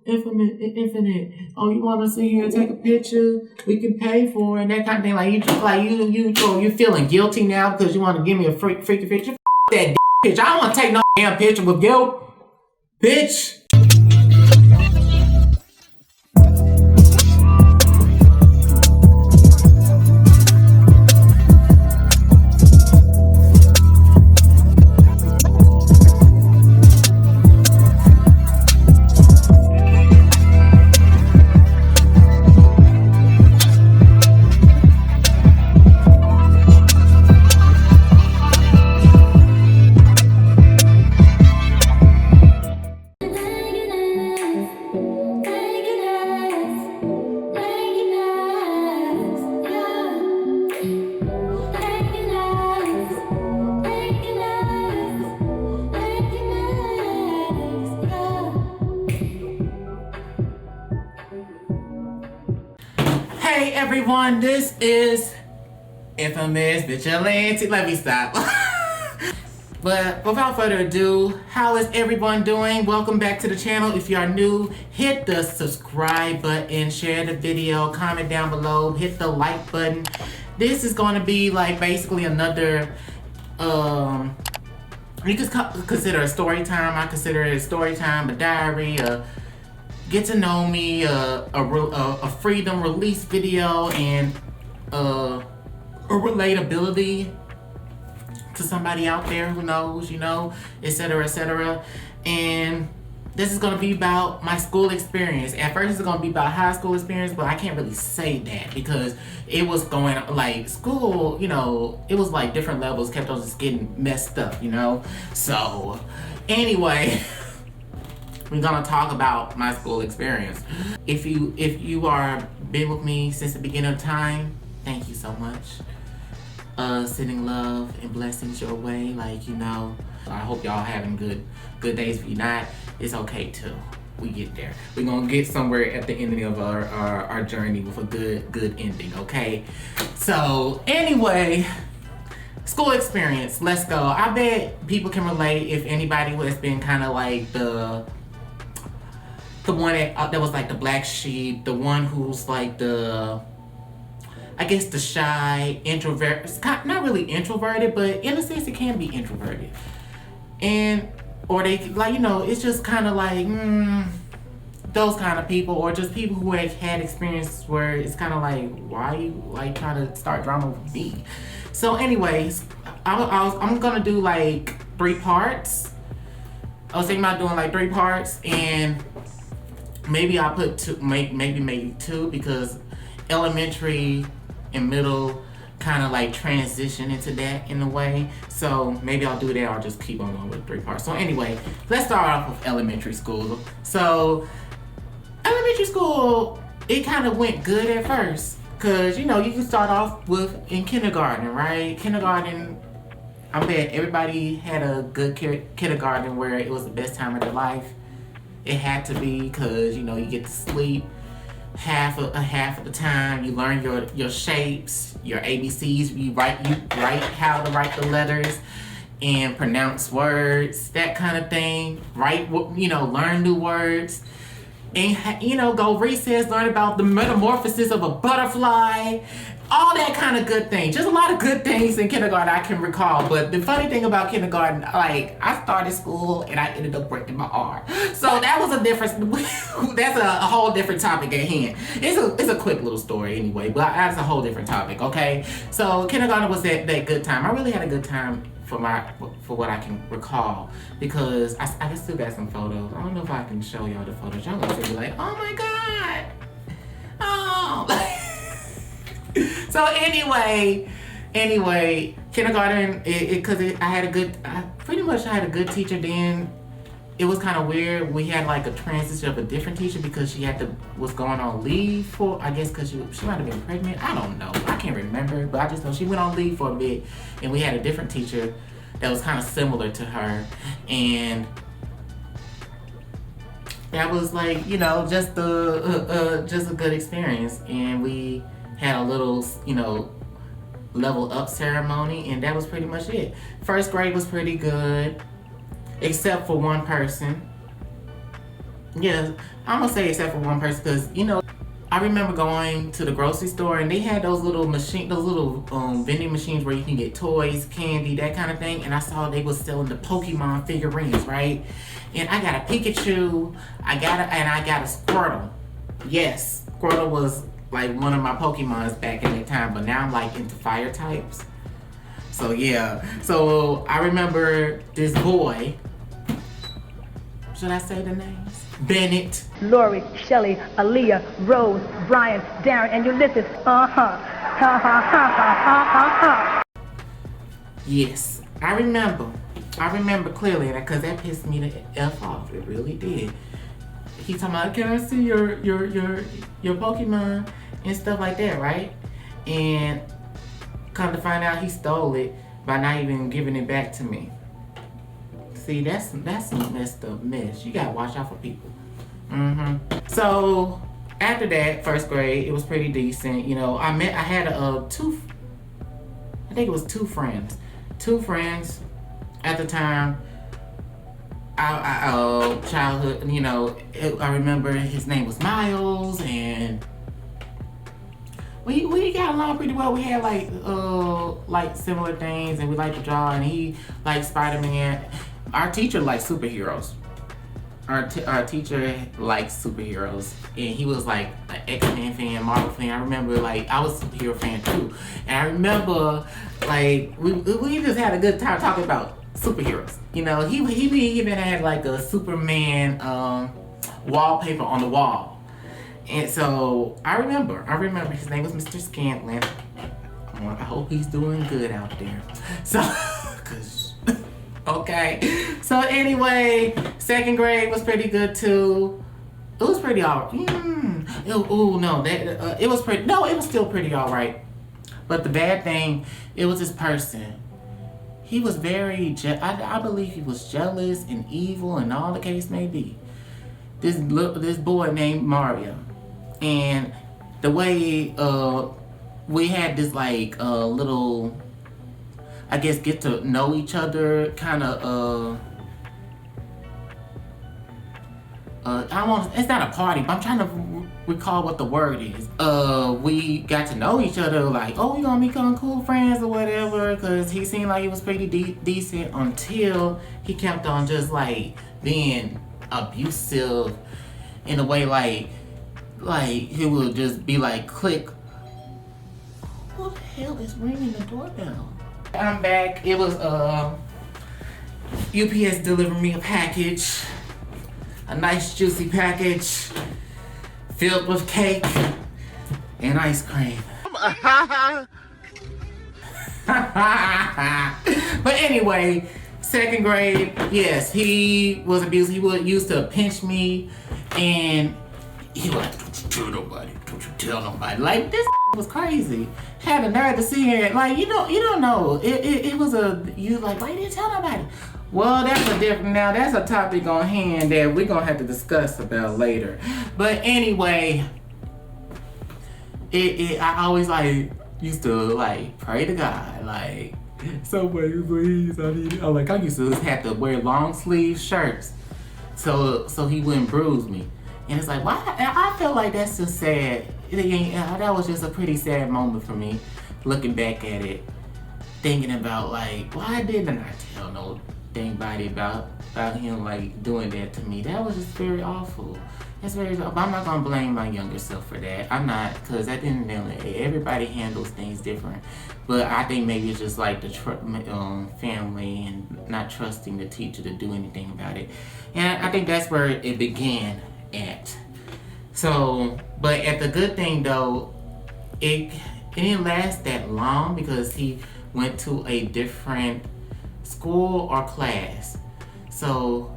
infinite. Oh, you want to sit here and take a picture? We can pay for it and that kind of thing. You feeling guilty now because you want to give me a freaky picture? That bitch. I don't want to take no damn picture with guilt, bitch. Hey everyone, this is Infamous Vigilante. Let me stop. But without further ado, how is everyone doing? Welcome back to the channel. If you are new, hit the subscribe button, share the video, comment down below, hit the like button. This is going to be like basically another, you could consider a story time. I consider it a story time, a diary, get to know me, a freedom release video, and a relatability to somebody out there who knows, you know, etc., etc. And this is gonna be about my school experience. At first it's gonna be about high school experience, but I can't really say that because it was going like school, you know, it was like different levels, kept on just getting messed up, you know. So anyway, we're gonna talk about my school experience. If you are been with me since the beginning of time, thank you so much. Sending love and blessings your way, like, you know. I hope y'all having good days. If you're not, it's okay too. We get there. We're gonna get somewhere at the ending of our journey with a good ending, okay? So anyway, school experience, let's go. I bet people can relate if anybody who has been kind of like the one that was like the black sheep, the one who's like the, I guess the shy, introvert. It's not really introverted, but in a sense it can be introverted. And, or they, like, you know, it's just kind of like, those kind of people, or just people who have had experiences where it's kind of like, why you like trying to start drama with me? So anyways, I'm gonna do like 3 parts. I was thinking about doing like 3 parts, and maybe I'll put 2, maybe 2, because elementary and middle kind of like transition into that in a way. So maybe I'll do that, or I'll just keep on going with 3 parts. So anyway, let's start off with elementary school. So elementary school, it kind of went good at first, because, you know, you can start off with in kindergarten, right? Kindergarten, I bet everybody had a good kindergarten where it was the best time of their life. It had to be, because, you know, you get to sleep half of the time. You learn your shapes, your ABCs. You write how to write the letters and pronounce words, that kind of thing. You know, learn new words. And, you know, go recess, learn about the metamorphosis of a butterfly, all that kind of good things. Just a lot of good things in kindergarten I can recall. But the funny thing about kindergarten, like, I started school and I ended up breaking my arm. So that was a different, that's a whole different topic at hand. It's a quick little story anyway, but that's a whole different topic, okay? So kindergarten was that good time. I really had a good time for what I can recall, because I still got some photos. I don't know if I can show y'all the photos. Y'all gonna be like, oh my God. Oh. So anyway, kindergarten, I pretty much had a good teacher then. It was kind of weird. We had like a transition of a different teacher because she was going on leave for, I guess because she might have been pregnant. I don't know. I can't remember, but I just know she went on leave for a bit, and we had a different teacher that was kind of similar to her. And that was like, you know, just a good experience. And we had a little, you know, level up ceremony, and that was pretty much it. First grade was pretty good, except for one person. Yeah, I'm gonna say except for one person, because you know, I remember going to the grocery store and they had those little vending machines where you can get toys, candy, that kind of thing. And I saw they was selling the Pokemon figurines, right? And I got a Pikachu, I got a Squirtle. Yes, Squirtle was like one of my Pokemons back in that time, but now I'm like into fire types. So yeah, so I remember this boy. Should I say the names? Bennett, Lori, Shelley, Aaliyah, Rose, Brian, Darren, and Ulysses. Yes, I remember. I remember clearly because that pissed me the F off. It really did. He talking about, can I see your Pokemon and stuff like that, right? And come to find out he stole it by not even giving it back to me. See, that's some messed up mess. You gotta watch out for people. So after that, first grade, it was pretty decent. You know, I had two friends. Two friends at the time. Childhood, you know, I remember his name was Miles, and we got along pretty well. We had like similar things, and we liked to draw, and he liked Spider-Man. Our teacher liked superheroes. Our teacher liked superheroes, and he was like an X-Men fan, Marvel fan. I remember like I was a superhero fan too, and I remember like we just had a good time talking about superheroes. You know, he even had like a Superman wallpaper on the wall, and so I remember his name was Mr. Scantlin. I hope he's doing good out there. So, cause. Okay, so anyway, second grade was pretty good too. It was pretty alright. It was still pretty alright. But the bad thing, it was this person. He was very, I believe he was jealous and evil and all the case may be. This boy named Mario, and the way we had this like little, I guess, get to know each other kind of it's not a party, but I'm trying to recall what the word is. We got to know each other, like, oh, we gonna become cool friends or whatever, because he seemed like he was pretty decent until he kept on just like being abusive in a way, like he would just be like, click, who the hell is ringing the doorbell? I'm back. It was UPS delivered me a package, a nice juicy package filled with cake and ice cream. But anyway, second grade, yes, he was abused. He used to pinch me, and he was like, don't you tell nobody, don't you tell nobody. Like, this was crazy. Had the nerve to see it. Like, you don't know. It was you like, why didn't you tell nobody? Well, that's a topic on hand that we're gonna have to discuss about later. But anyway, I always like used to like pray to God, like, somebody please, I used to have to wear long sleeve shirts so he wouldn't bruise me. And it's like, why? I feel like that's just sad. That was just a pretty sad moment for me, looking back at it, thinking about like, why didn't I tell anybody about him like doing that to me? That was just very awful. That's very. But I'm not gonna blame my younger self for that. I'm not, because at the end of the day, everybody handles things different. But I think maybe it's just like the family and not trusting the teacher to do anything about it. And I think that's where it began at. So, but at the good thing though, it didn't last that long because he went to a different school or class. So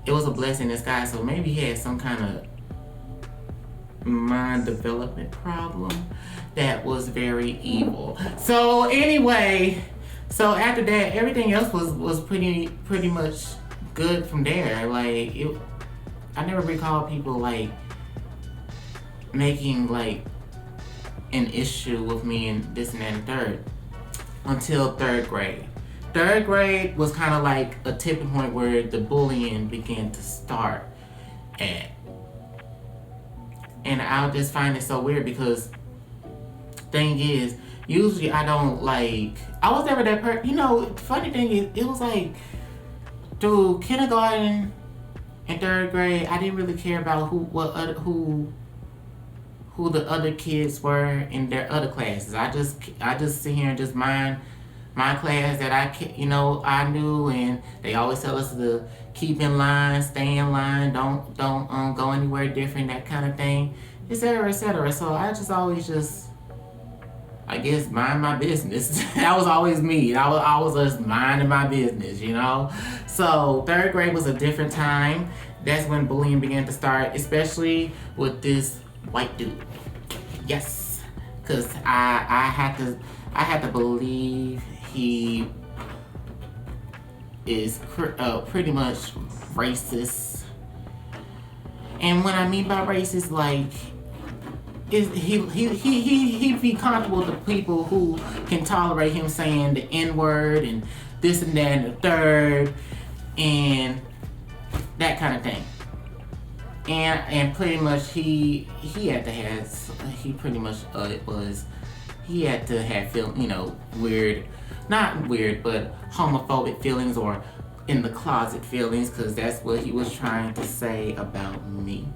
it was a blessing in disguise. So maybe he had some kind of mind development problem that was very evil. So anyway, so after that, everything else was pretty much good from there. Like, I never recall people like making like an issue with me and this and that and third until third grade. Third grade was kind of like a tipping point where the bullying began to start. at. And I just find it so weird because thing is, usually I don't like, I was never that person, you know, funny thing is, it was like, through kindergarten and third grade, I didn't really care about who the other kids were in their other classes. I just sit here and just mind my class that I knew, and they always tell us to keep in line, stay in line, don't go anywhere different, that kind of thing, etc., etc. So I just always I guess mind my business. That was always me. I was just minding my business, you know. So third grade was a different time. That's when bullying began to start, especially with this white dude. Yes, cause I had to believe he is pretty much racist. And what I mean by racist, like, he be comfortable with the people who can tolerate him saying the N-word and this and that and the third and that kind of thing. And pretty much he had to have weird, not weird, but homophobic feelings or in the closet feelings, because that's what he was trying to say about me.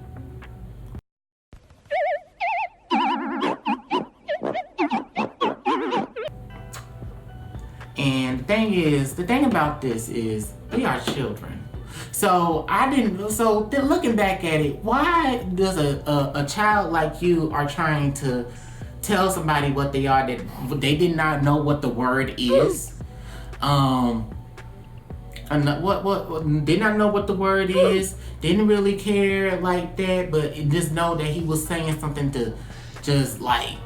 And the thing about this is, we are children. So looking back at it, why does a child like you are trying to tell somebody what they are that they did not know what the word is? Did not know what the word is, didn't really care like that, but just know that he was saying something to just like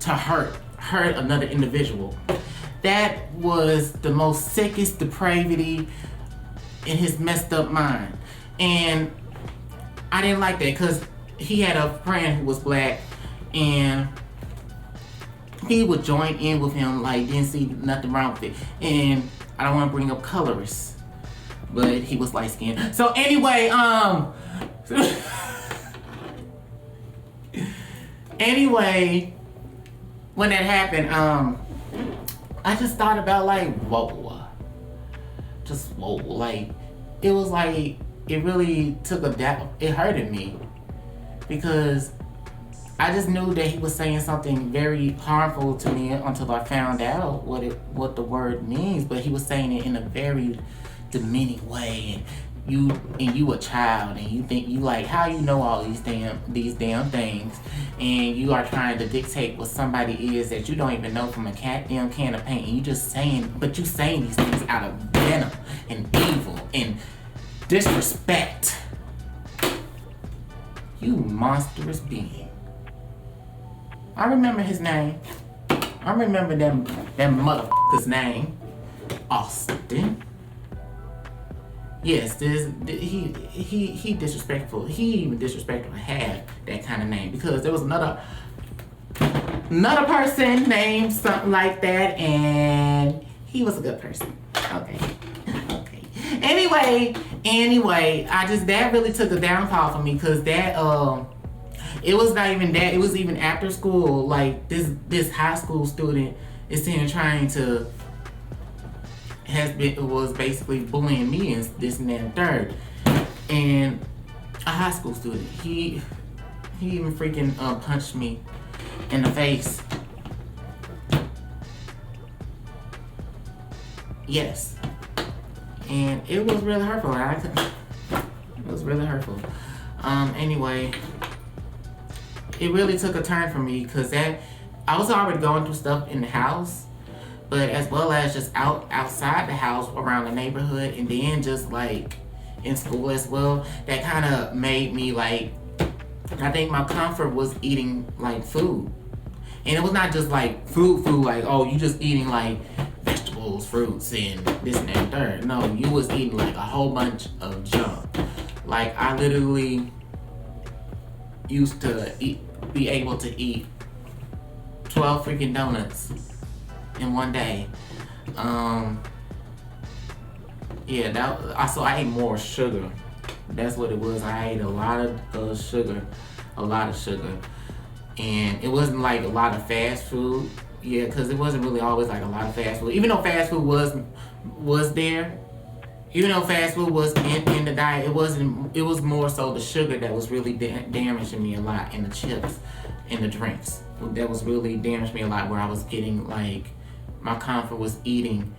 to hurt another individual. That was the most sickest depravity in his messed up mind. And I didn't like that, because he had a friend who was black and he would join in with him, like didn't see nothing wrong with it. And I don't want to bring up colorists, but he was light skinned. So anyway, when that happened, I just thought about like, whoa, like, it was like, it really took it hurted me, because I just knew that he was saying something very harmful to me until I found out what the word means. But he was saying it in a very demeaning way, and you a child, and you think you like, how you know all these damn things, and you are trying to dictate what somebody is that you don't even know from a damn can of paint, and you saying these things out of venom and evil and disrespect. You monstrous being. I remember his name. I remember that motherfucker's name. Austin. Yes, he disrespectful. He even disrespectful to have that kind of name, because there was another person named something like that, and he was a good person. Okay. Anyway, that really took a downfall for me, because that it was not even that. It was even after school. Like this high school student is sitting trying to was basically bullying me and this and that and third. And a high school student, he even freaking punched me in the face. Yes. And it was really hurtful. It was really hurtful. Anyway, it really took a turn for me, because I was already going through stuff in the house, but as well as just outside the house, around the neighborhood, and then just like in school as well. That kind of made me like, I think my comfort was eating like food. And it was not just like food, like, oh, you just eating like vegetables, fruits, and this and that and third. No, you was eating like a whole bunch of junk. Like, I literally used to be able to eat 12 freaking donuts in one day. So I ate more sugar That's what it was. I ate a lot of sugar, and it wasn't like a lot of fast food. Yeah, because it wasn't really always like a lot of fast food. Even though fast food was there, even though fast food was in the diet, it wasn't. It was more so the sugar that was really damaging me a lot, and the chips, and the drinks that was really damaged me a lot. Where I was getting like my comfort was eating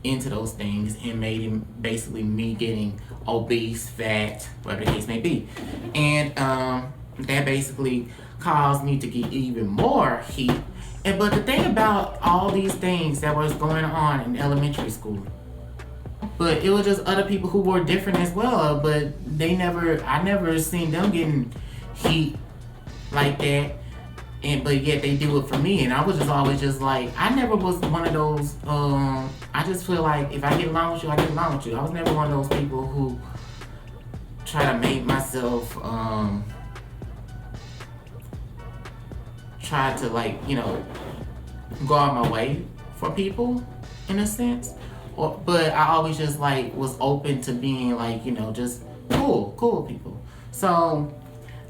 into those things and made him basically me getting obese, fat, whatever the case may be, and that basically caused me to get even more heat. And but the thing about all these things that was going on in elementary school, but it was just other people who were different as well. But I never seen them getting heat like that. But yet they do it for me, and I was just always just like, I never was one of those. I just feel like if I get along with you, I get along with you. I was never one of those people who try to make myself, try to like, go out my way for people, in a sense. But I always just like was open to being like, just cool people. So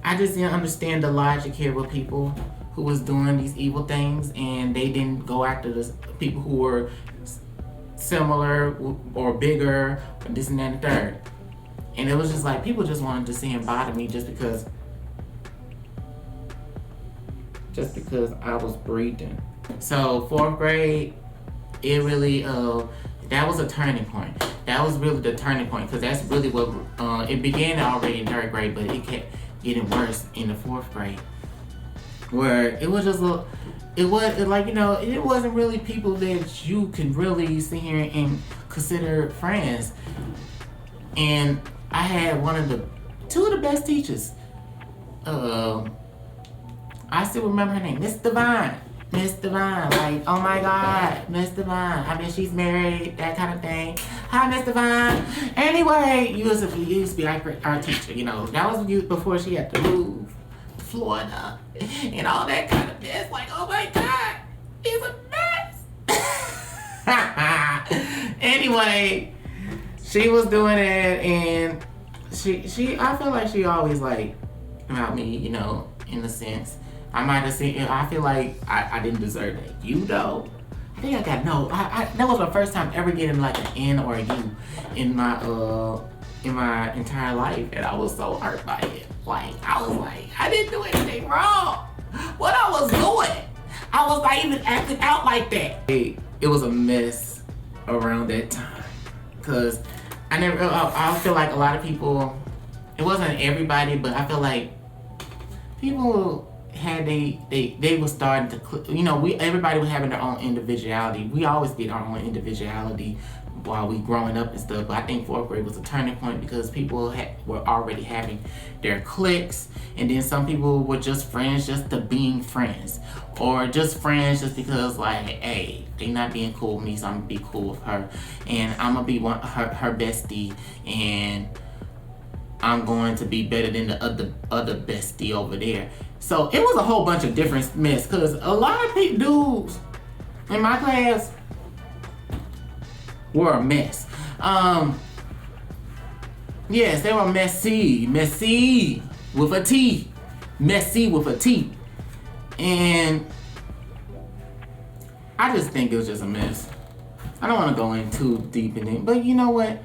I just didn't understand the logic here with people who was doing these evil things, and they didn't go after the people who were similar or bigger, or this and that and the third. And it was just like people just wanted to see him bother me just because I was breathing. So 4th grade, it really that was a turning point. That was really the turning point, because that's really what it began already in 3rd grade, but it kept getting worse in the 4th grade, where it was just it wasn't really people that you can really sit here and consider friends. And I had two of the best teachers. I still remember her name, Miss Divine. Like, oh my God, Miss Divine. I mean, she's married, that kind of thing. Hi, Miss Divine. Anyway, you used to be our teacher, That was before she had to move to Florida and all that kind of mess. Like, oh my God, it's a mess. Anyway, she was doing it, and I feel like she always like about me, in a sense. I might have seen it. I feel like I didn't deserve that. I think I got no. That was my first time ever getting like an N or a U in my entire life, and I was so hurt by it. Like, I was like, I didn't do anything wrong. What I was doing? I was not even acting out like that. It was a mess around that time, cause I feel like a lot of people. It wasn't everybody, but I feel like people had they were starting to, everybody was having their own individuality. We always did our own individuality while we growing up and stuff, but I think 4th grade was a turning point because people were already having their cliques, and then some people were just friends just to being friends, or just friends just because like, hey, they not being cool with me, so I'm gonna be cool with her, and I'm gonna be her bestie, and I'm going to be better than the other bestie over there. So it was a whole bunch of different mess, because a lot of dudes in my class were a mess. Yes, they were messy with a T, and I just think it was just a mess. I don't want to go in too deep in it, but you know what?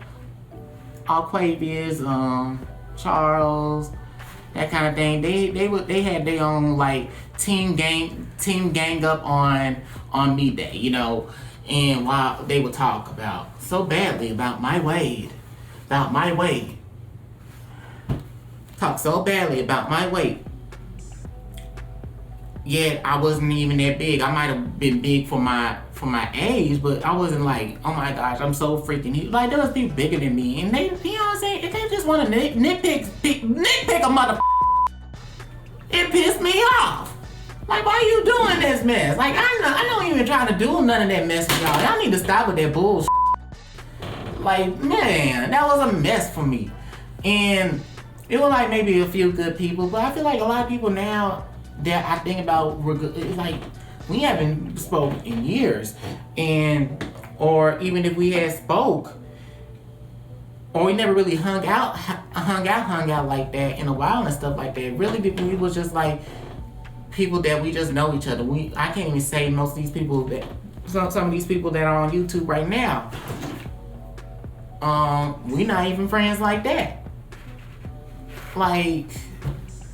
Aquavius, Charles, that kind of thing. They had their own like team gang up on me day, and while they would talk about so badly about my weight, talk so badly about my weight. Yet I wasn't even that big. I might have been big for my age, but I wasn't like, oh my gosh, I'm so freaking huge. Like, there was people bigger than me, and they, you know what I'm saying? If they just want to nitpick a mother, it pissed me off. Like, why you doing this mess? Like, I don't even try to do none of that mess with y'all. Y'all need to stop with that bullshit. Like, man, that was a mess for me. And it was like maybe a few good people, but I feel like a lot of people now that I think about, it's like, we haven't spoke in years, or even if we had spoke, or we never really hung out like that in a while and stuff like that. Really, we was just like people that we just know each other. I can't even say most of these people that some of these people that are on YouTube right now. We not even friends like that. Like,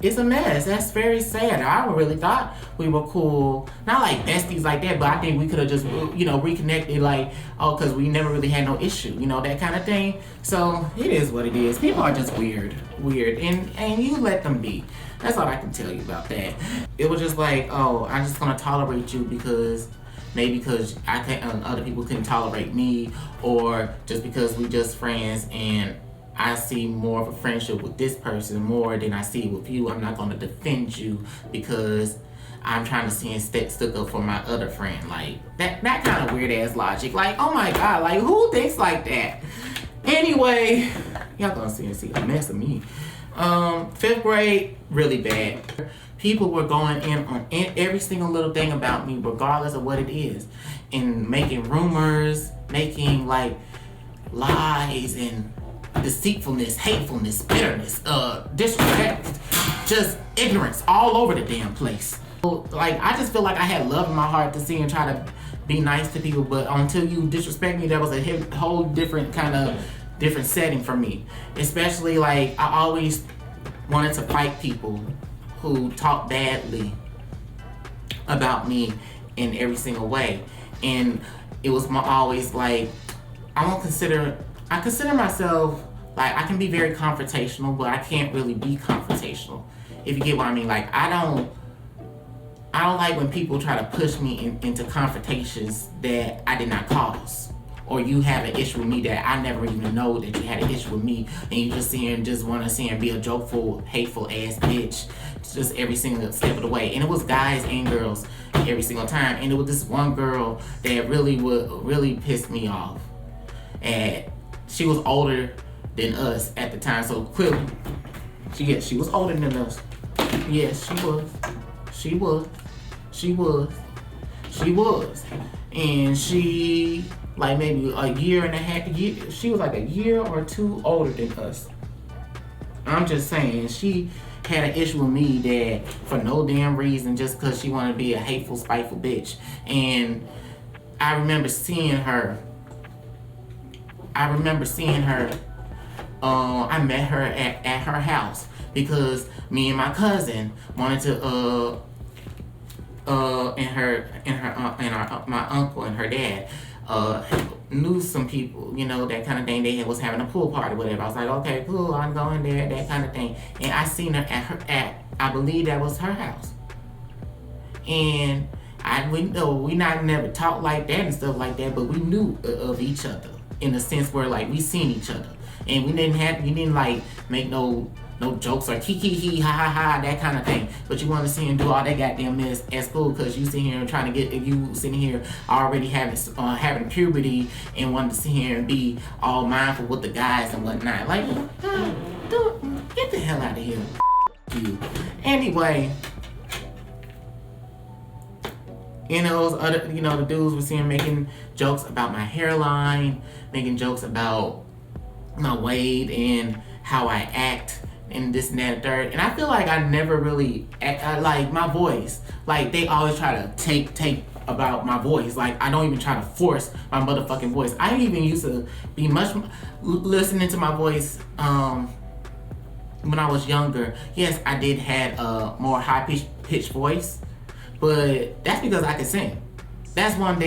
it's a mess. That's very sad. I really thought we were cool. Not like besties like that, but I think we could have just, reconnected, like, because we never really had no issue, that kind of thing. So, it is what it is. People are just weird. And you let them be. That's all I can tell you about that. It was just like, I'm just going to tolerate you because I can't, other people couldn't tolerate me, or just because we just friends and I see more of a friendship with this person more than I see with you. I'm not going to defend you because I'm trying to see and stick up for my other friend. Like, that kind of weird ass logic. Like, oh my God, like, who thinks like that? Anyway, y'all gonna see a mess of me. 5th grade, really bad. People were going in on every single little thing about me, regardless of what it is, and making rumors, making like lies and deceitfulness, hatefulness, bitterness, disrespect, just ignorance all over the damn place. Like, I just feel like I had love in my heart to see and try to be nice to people, but until you disrespect me, that was a whole different setting for me. Especially, like, I always wanted to fight people who talk badly about me in every single way. And it was always like, I consider myself, like, I can be very confrontational, but I can't really be confrontational, if you get what I mean. Like, I don't like when people try to push me into confrontations that I did not cause, or you have an issue with me that I never even know that you had an issue with me, and you just sit here and just want to sit here and be a jokeful, hateful ass bitch just every single step of the way. And it was guys and girls every single time. And it was this one girl that really pissed me off. And she was older than us at the time, so clearly, she was older than us. Yes, she was. And she, like, maybe a year and a half, she was like a year or two older than us. I'm just saying, she had an issue with me that for no damn reason, just because she wanted to be a hateful, spiteful bitch. And I remember seeing her. I met her at her house because me and my cousin wanted to my uncle and her dad knew some people, that kind of thing. They was having a pool party, whatever. I was like, okay, cool, I'm going there, that kind of thing. And I seen her at I believe that was her house. And we never talked like that and stuff like that, but we knew of each other in a sense where, like, we seen each other, and we didn't like make no jokes or kiki ha ha ha, that kind of thing. But you want to see him do all that goddamn mess at school because you sitting here and trying to you sitting here already having puberty and wanting to sit here and be all mindful with the guys and whatnot. Like, dude, get the hell out of here. You. Anyway, those other, the dudes were seeing making jokes about my hairline, making jokes about my weight and how I act and this and that and third. And I feel like I never really like my voice. Like, they always try to take about my voice. Like, I don't even try to force my motherfucking voice. I even used to be much listening to my voice when I was younger. Yes, I did have a more high-pitched voice, but that's because I could sing. That's one of the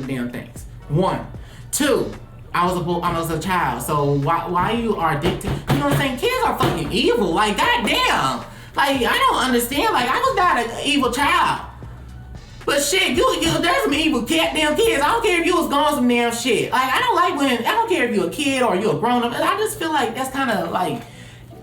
damn things. 1, 2, I was a child, so why you are addicted? You know what I'm saying? Kids are fucking evil. Like, goddamn. Like, I don't understand. Like, I was not an evil child. But shit, there's some evil goddamn kids. I don't care if you was going some damn shit. Like, I don't care if you're a kid or you're a grown up. I just feel like that's kind of like,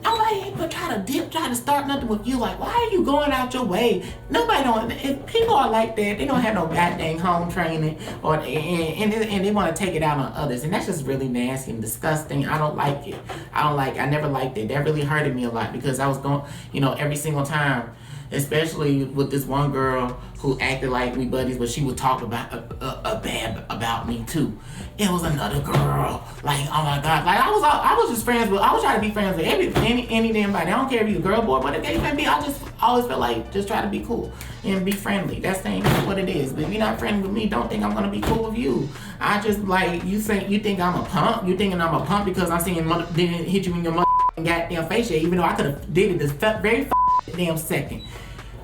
nobody but try to start nothing with you. Like, why are you going out your way? If people are like that, they don't have no goddamn home training, and they want to take it out on others, and that's just really nasty and disgusting. I don't like it. I never liked it. That really hurted me a lot because I was going, every single time, especially with this one girl who acted like we buddies, but she would talk about bad about me too. It was another girl. Like, oh my God. Like, I was just friends with, I was trying to be friends with any damn body. I don't care if you're a girl, boy, whatever it may be. I just always felt like just try to be cool and be friendly. That's what it is. But if you're not friendly with me, don't think I'm gonna be cool with you. I just like, you think I'm a pump? You thinking I'm a pump because I'm seeing didn't hit you in your goddamn face yet, even though I could have did it this very damn second.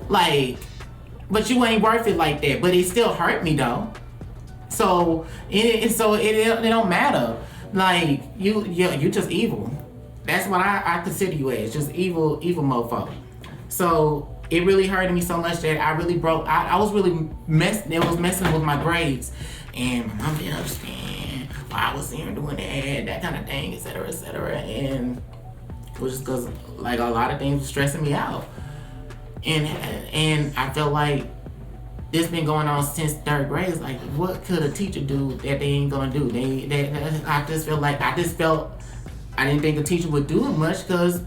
Like, but you ain't worth it like that. But it still hurt me though. So it don't matter. Like, you just evil. That's what I consider you as, just evil mofo. So it really hurted me so much that I really broke. I was really messing with my grades, and my mom didn't understand why I was here doing that kind of thing, etc., etc. And it was just because like a lot of things were stressing me out, and I felt like this been going on since 3rd grade. It's like, what could a teacher do that they ain't gonna do? I just felt I didn't think a teacher would do it much because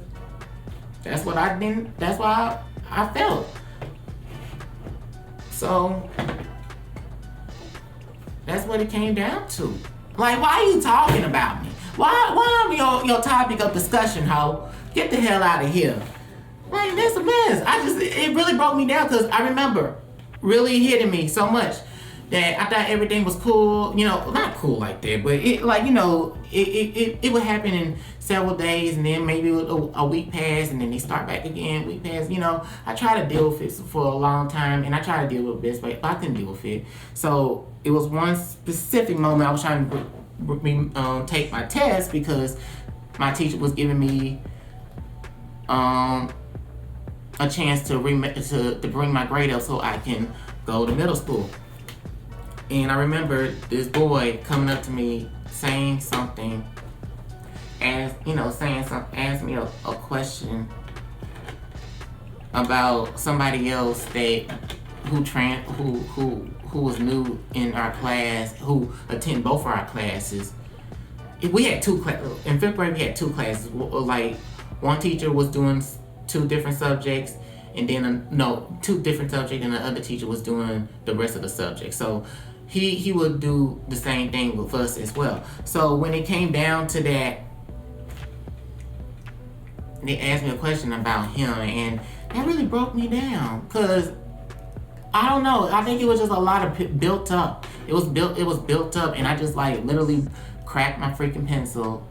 that's why I felt. So that's what it came down to. Like, why are you talking about me? Why I'm your topic of discussion, ho? Get the hell out of here. Like, that's a mess. It really broke me down because I remember really hitting me so much that I thought everything was cool. You know, not cool like that, but it like, you know, it would happen in several days, and then maybe a week pass, and then they start back again, week pass. You know, I tried to deal with it for a long time, and I tried to deal with this, but I couldn't deal with it. So it was one specific moment I was trying to take my test because my teacher was giving me a chance to bring my grade up so I can go to middle school. And I remember this boy coming up to me saying something, asked me a question about somebody else who was new in our class, who attended both of our classes. We had two classes. In 5th grade, we had 2 classes. Like, one teacher was doing 2 different subjects, and then 2 different subjects, and the other teacher was doing the rest of the subjects. So he would do the same thing with us as well. So when it came down to that, they asked me a question about him, and that really broke me down because I don't know. I think it was just a lot of built up. It was built up, and I just like literally cracked my freaking pencil.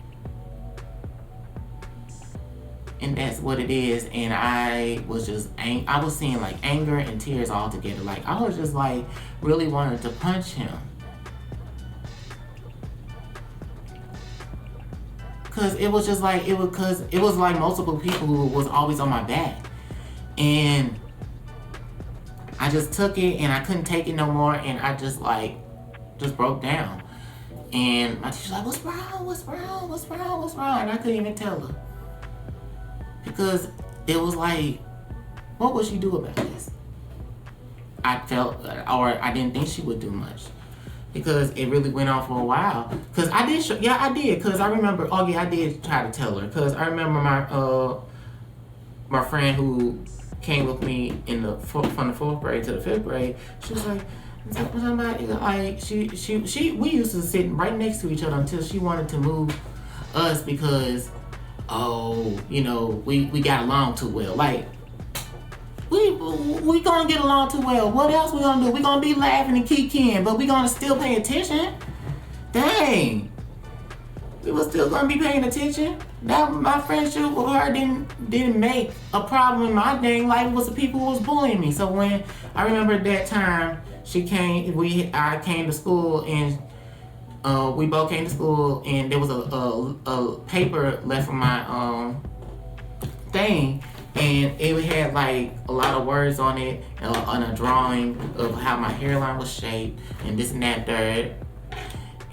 And that's what it is. And I was just, I was seeing like anger and tears all together. Like, I was just like really wanted to punch him. Cause it was just like, it was like multiple people who was always on my back. And I just took it and I couldn't take it no more. And I just broke down. And my teacher's like, what's wrong? And I couldn't even tell her. Because it was like, what would she do about this? I felt, or I didn't think she would do much. Because it really went on for a while. Because I did. Because I remember, I did try to tell her. Because I remember my friend who came with me from the 4th grade to the 5th grade, she was like, somebody, like, we used to sit right next to each other until she wanted to move us because, we got along too well. Like, we gonna get along too well. What else we gonna do? We gonna be laughing and kikiing, but we gonna still pay attention? Dang. We was still gonna be paying attention? That my friendship with her didn't make a problem in my dang life. It was the people who was bullying me. So when I remember that time I came to school and we both came to school and there was a paper left from my thing, and it had like a lot of words on it, on a drawing of how my hairline was shaped and this and that third.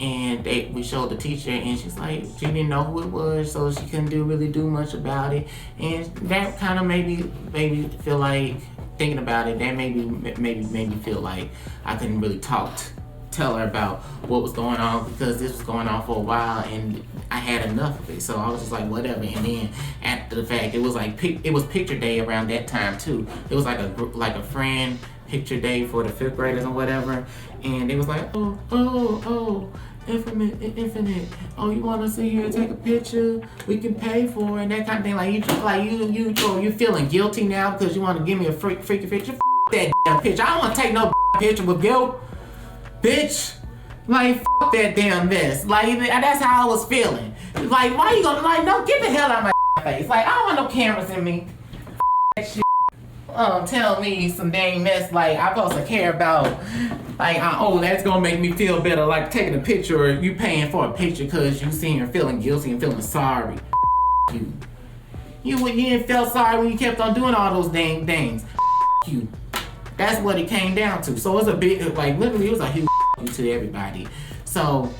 And we showed the teacher, and she's like, she didn't know who it was, so she couldn't really do much about it. And that kind of made me feel like, thinking about it, that made me feel like I couldn't really tell her about what was going on, because this was going on for a while and I had enough of it. So I was just like, whatever. And then after the fact, it was like it was picture day around that time too. It was like a friend picture day for the 5th graders or whatever, and they was like, infinite. Oh, you want us to here take a picture? We can pay for it and that kind of thing. You feeling guilty now because you want to give me a freaky picture? F that damn picture. I don't want to take no picture with guilt, bitch. Like, f that damn mess. Like, that's how I was feeling. Like, why you gonna, like, no, get the hell out of my face. Like, I don't want no cameras in me. That shit. Tell me some dang mess like I'm supposed to care about. Like, that's gonna make me feel better. Like, taking a picture or you paying for a picture because you seen her feeling guilty and feeling sorry. You didn't feel sorry when you kept on doing all those dang things. You. That's what it came down to. So it's a big, like, literally, it was a huge to everybody. So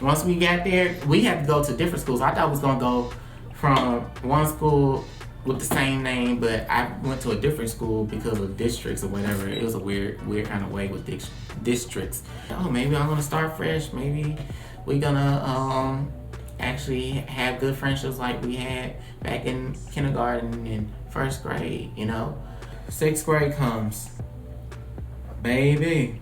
once we got there, we had to go to different schools. I thought I was gonna go from one school with the same name, but I went to a different school because of districts or whatever. It was a weird kind of way with districts. Oh, maybe I'm gonna start fresh. Maybe we're gonna actually have good friendships like we had back in kindergarten and 1st grade, you know? 6th grade comes. Baby,